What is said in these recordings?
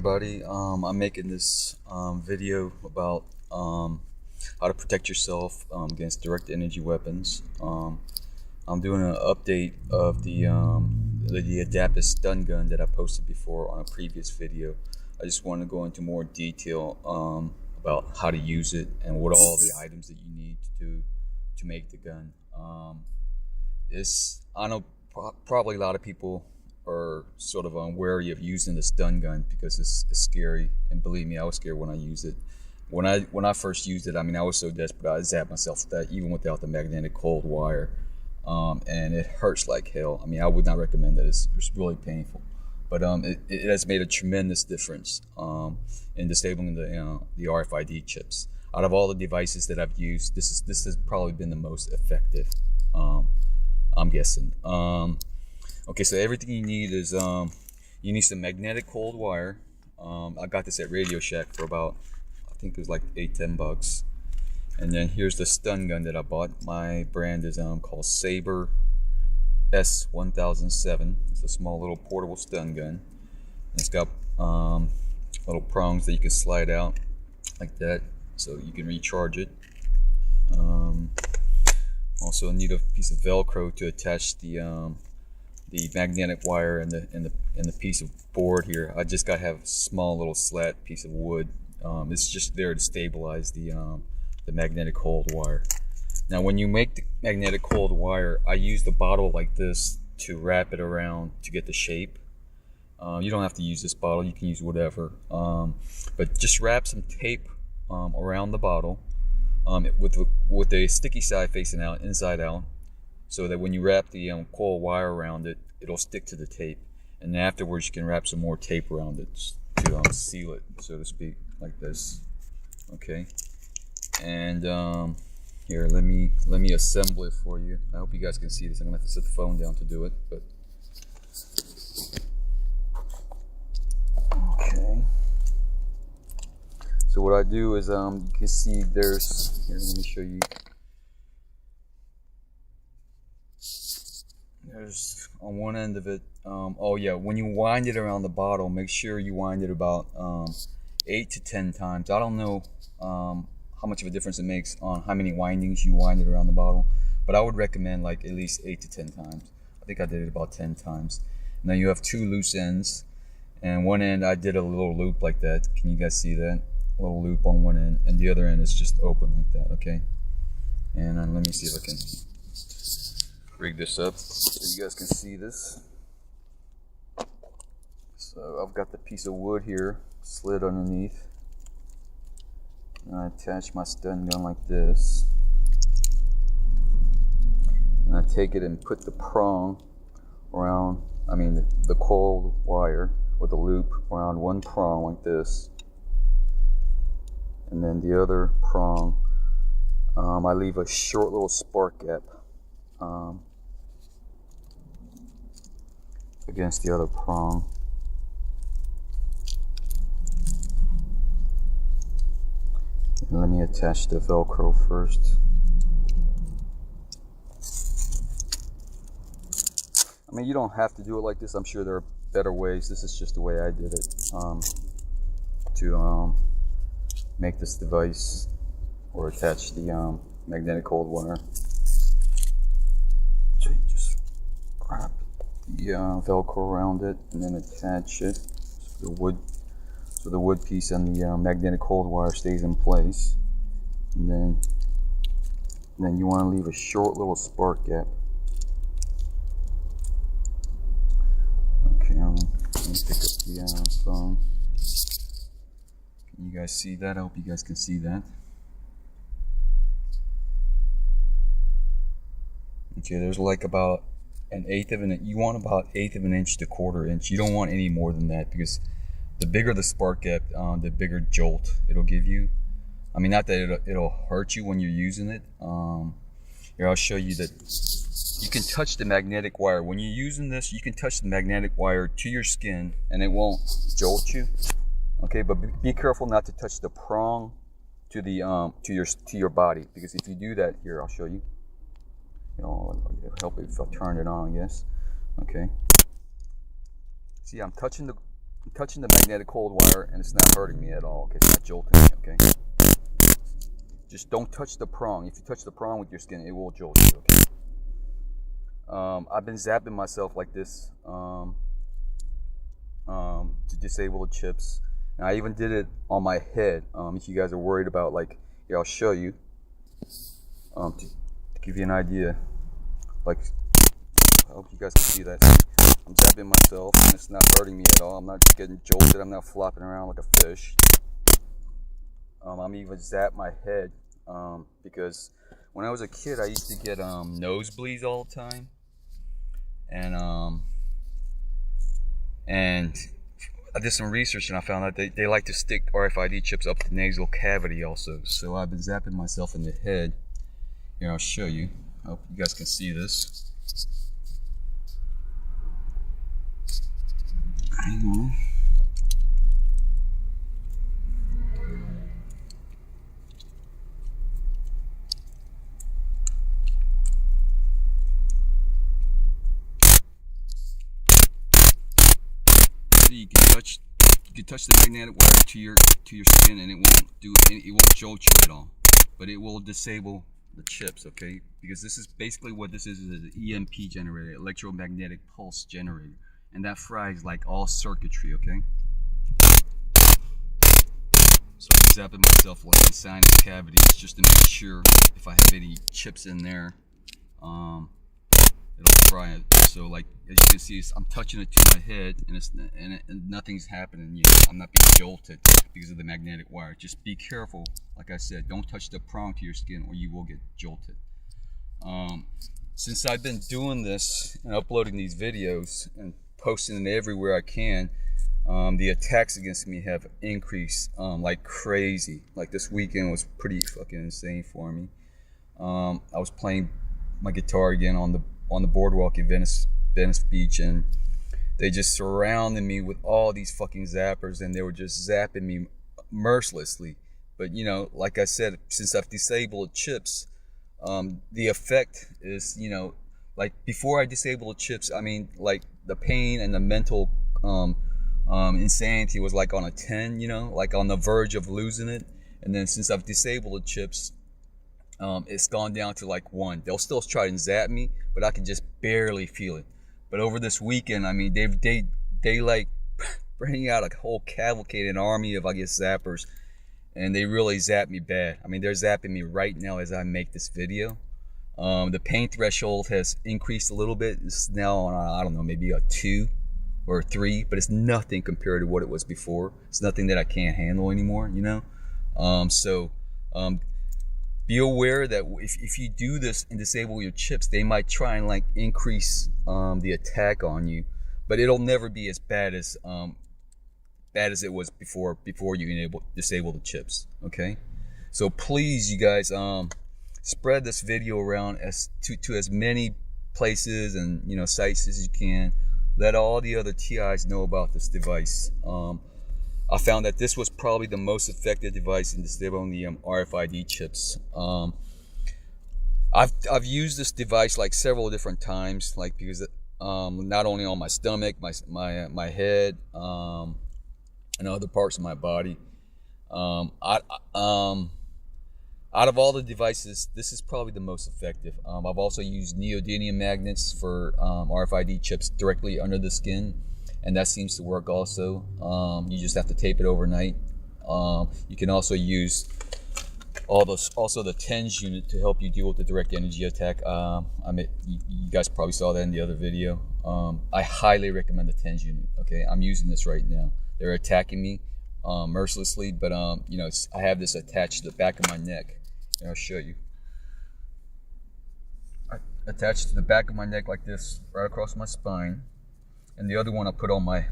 everybody. I'm making this video about how to protect yourself against direct energy weapons. I'm doing an update of the adaptive stun gun that I posted before on a previous video. I just want to go into more detail about how to use it and what all the items that you need to do to make the gun. I know probably a lot of people are sort of wary of using the stun gun because it's scary, and believe me, I was scared when I used it. When I first used it, I mean, I was so desperate I zapped myself with that even without the magnetic cold wire, and it hurts like hell. I mean, I would not recommend that. It's really painful, but it has made a tremendous difference in disabling the RFID chips. Out of all the devices that I've used, this has probably been the most effective. I'm guessing. Okay, so everything you need is you need some magnetic cold wire. I got this at Radio Shack for about, I think it was like $8-10. And then here's the stun gun that I bought. My brand is called Saber S1007. It's a small little portable stun gun. And it's got little prongs that you can slide out like that, so you can recharge it. Also need a piece of Velcro to attach the magnetic wire and the piece of board here. I just got to have a small little slat piece of wood. It's just there to stabilize the magnetic cold wire. Now when you make the magnetic cold wire, I use the bottle like this to wrap it around to get the shape. You don't have to use this bottle, you can use whatever, but just wrap some tape around the bottle with the sticky side facing out, inside out, so that when you wrap the coil wire around it, it'll stick to the tape. And afterwards you can wrap some more tape around it to seal it, so to speak, like this. Okay, and here, let me assemble it for you. I hope you guys can see this. I'm gonna have to set the phone down to do it, but okay. So what I do is you can see there's, here, let me show you. There's on one end of it, oh yeah, when you wind it around the bottle, make sure you wind it about 8 to 10 times. I don't know how much of a difference it makes on how many windings you wind it around the bottle, but I would recommend like at least 8 to 10 times. I think I did it about 10 times. Now you have two loose ends, and one end I did a little loop like that. Can you guys see that? A little loop on one end, and the other end is just open like that. Okay, and let me see if I can rig this up so you guys can see this. So I've got the piece of wood here slid underneath, and I attach my stun gun like this, and I take it and put the prong around, I mean the cold wire with a loop around one prong like this, and then the other prong, I leave a short little spark gap against the other prong. And let me attach the Velcro first. I mean, you don't have to do it like this. I'm sure there are better ways. This is just the way I did it to make this device or attach the magnetic cold wire. So you just wrap the Velcro around it and then attach it to the wood, so the wood piece and the magnetic cold wire stays in place. And then you want to leave a short little spark gap. Okay, let me pick up the phone. Can you guys see that? I hope you guys can see that. Okay, there's like about an eighth of an inch. You want about 1/8 of an inch to 1/4 inch. You don't want any more than that, because the bigger the spark gap, the bigger jolt it'll give you. I mean, not that it'll hurt you when you're using it. Here, I'll show you that you can touch the magnetic wire. When you're using this, you can touch the magnetic wire to your skin and it won't jolt you. Okay, but be careful not to touch the prong to the to your body, because if you do that, here, I'll show you. You know, it'll help if I turn it on, I guess. Okay. See, I'm touching touching the magnetic cold wire and it's not hurting me at all. Okay, it's not jolting me. Okay, just don't touch the prong. If you touch the prong with your skin, it will jolt you. Okay. I've been zapping myself like this to disable the chips, and I even did it on my head. If you guys are worried about, like, here, I'll show you to give you an idea. Like, I hope you guys can see that. I'm zapping myself and it's not hurting me at all. I'm not getting jolted. I'm not flopping around like a fish. I'm even zap my head because when I was a kid, I used to get nosebleeds all the time, and I did some research and I found out they like to stick RFID chips up the nasal cavity also. So I've been zapping myself in the head. Here, I'll show you. I hope you guys can see this. Hang on. See, you can touch the magnetic wire to your skin and it won't jolt you at all, but it will disable the chips. Okay, because this is basically what this is an EMP generator, electromagnetic pulse generator. And that fries like all circuitry, okay? So I'm zapping myself like the sinus cavities just to make sure if I have any chips in there, it'll fry it. So, like, as you can see, I'm touching it to my head, and nothing's happening. You know, I'm not being jolted because of the magnetic wire. Just be careful. Like I said, don't touch the prong to your skin or you will get jolted. Since I've been doing this and uploading these videos and posting it everywhere I can, the attacks against me have increased like crazy. Like this weekend was pretty fucking insane for me. I was playing my guitar again on the boardwalk in Venice Beach, and they just surrounded me with all these fucking zappers, and they were just zapping me mercilessly. But you know, like I said, since I've disabled chips, the effect is, you know, like before I disabled the chips, I mean, like the pain and the mental insanity was like on a 10, you know, like on the verge of losing it. And then since I've disabled the chips, it's gone down to like 1. They'll still try and zap me, but I can just barely feel it. But over this weekend, I mean, they like bring out a whole cavalcade, an army of, I guess, zappers, and they really zap me bad. I mean, they're zapping me right now as I make this video. The pain threshold has increased a little bit. It's now on, I don't know, maybe a 2 or a 3, but it's nothing compared to what it was before. It's nothing that I can't handle anymore, you know? Be aware that if you do this and disable your chips, they might try and like increase the attack on you, but it'll never be as bad as it was before you disable the chips. Okay, so please, you guys, spread this video around to as many places and, you know, sites as you can. Let all the other TIs know about this device. I found that this was probably the most effective device in disabling the RFID chips. I've used this device like several different times, like because not only on my stomach, my head, and other parts of my body. Out of all the devices, this is probably the most effective. I've also used neodymium magnets for RFID chips directly under the skin, and that seems to work also. You just have to tape it overnight. You can also use the TENS unit to help you deal with the direct energy attack. You guys probably saw that in the other video. I highly recommend the TENS unit. Okay, I'm using this right now. They're attacking me mercilessly, but you know, I have this attached to the back of my neck. And I'll show you. Attached to the back of my neck like this, right across my spine, and the other one I put on my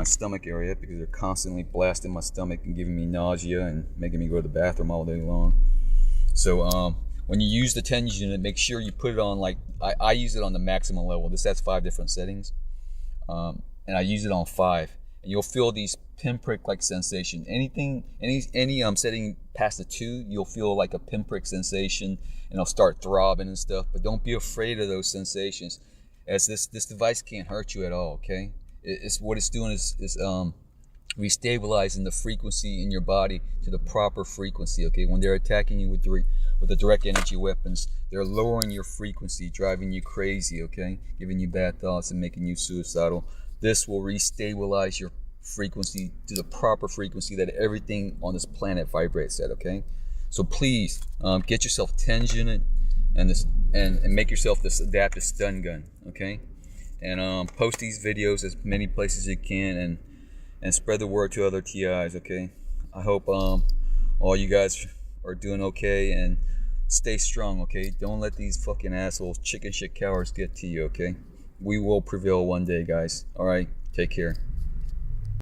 stomach area because they're constantly blasting my stomach and giving me nausea and making me go to the bathroom all day long. So when you use the TENS unit, make sure you put it on, like I use it on the maximum level. This has 5 different settings, and I use it on 5. And you'll feel these pinprick like sensation. Any setting past the 2, you'll feel like a pinprick sensation, and it'll start throbbing and stuff. But don't be afraid of those sensations, as this device can't hurt you at all. Okay, It's what it's doing is restabilizing the frequency in your body to the proper frequency. Okay, when they're attacking you with the direct energy weapons, they're lowering your frequency, driving you crazy. Okay, giving you bad thoughts and making you suicidal. This will restabilize your frequency to the proper frequency that everything on this planet vibrates at. Okay, so please get yourself tension and make yourself this adaptive stun gun. Okay, and post these videos as many places as you can, and spread the word to other TIs. Okay, I hope all you guys are doing okay, and stay strong. Okay, don't let these fucking assholes, chicken shit cowards get to you. Okay, we will prevail one day, guys. All right, take care.